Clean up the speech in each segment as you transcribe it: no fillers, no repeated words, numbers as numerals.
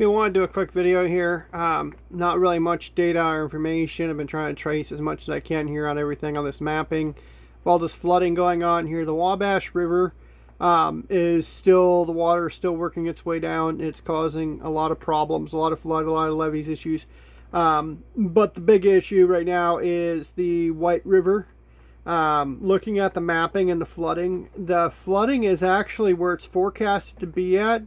I want to do a quick video here. Not really much data or information. I've been trying to trace as much as I can here on everything on this mapping. With all this flooding going on here, the Wabash River is still, the water is still working its way down. It's causing a lot of problems, a lot of flood, a lot of levees issues. But the big issue right now is the White River. Looking at the mapping and the flooding is actually where it's forecasted to be at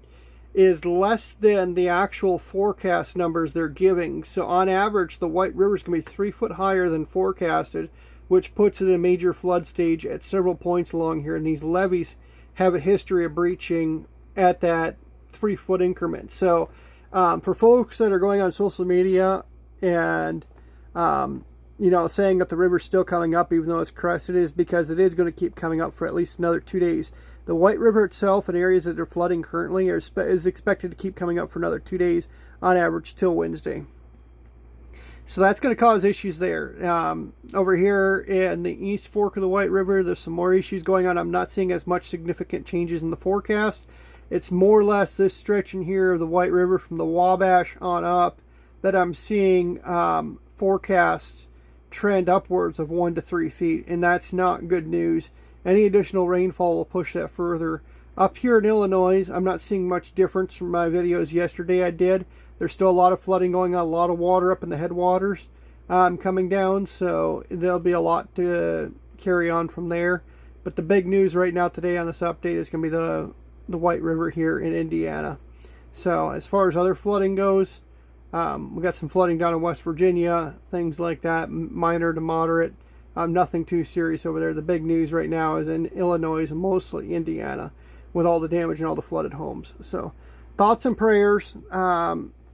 is less than the actual forecast numbers they're giving. So on average, the White River is going to be 3 foot higher than forecasted, which puts it in a major flood stage at several points along here. And these levees have a history of breaching at that 3 foot increment. So for folks that are going on social media and you know, saying that the river's still coming up even though it's crested, is because it is going to keep coming up for at least another 2 days. The White River itself and areas that are flooding currently is expected to keep coming up for another 2 days on average till Wednesday. So that's going to cause issues there. Over here in the East Fork of the White River, there's some more issues going on. I'm not seeing as much significant changes in the forecast. It's more or less this stretch in here of the White River from the Wabash on up that I'm seeing forecasts trend upwards of 1 to 3 feet, and that's not good news. Any additional rainfall will push that further. Up here in Illinois, I'm not seeing much difference from my videos yesterday I did. There's still a lot of flooding going on, a lot of water up in the headwaters coming down, so there'll be a lot to carry on from there. But the big news right now today on this update is going to be the White River here in Indiana. So as far as other flooding goes, we got some flooding down in West Virginia, things like that, minor to moderate. Nothing too serious over there. The big news right now is in Illinois and mostly Indiana with all the damage and all the flooded homes. So thoughts and prayers.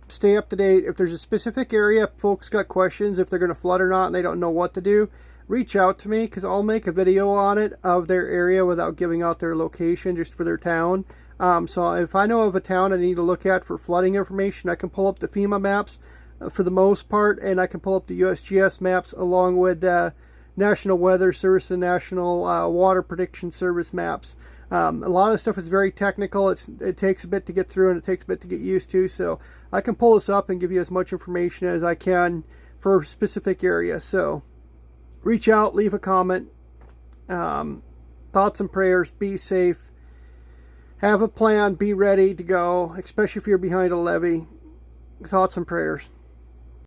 Stay up to date. If there's a specific area folks got questions if they're going to flood or not and they don't know what to do, reach out to me because I'll make a video on it of their area without giving out their location, just for their town. So if I know of a town I need to look at for flooding information, I can pull up the FEMA maps for the most part, and I can pull up the USGS maps along with National Weather Service and National Water Prediction Service maps. A lot of stuff is very technical. It takes a bit to get through and it takes a bit to get used to. So I can pull this up and give you as much information as I can for a specific area. So reach out, leave a comment. Thoughts and prayers. Be safe. Have a plan. Be ready to go, especially if you're behind a levee. Thoughts and prayers.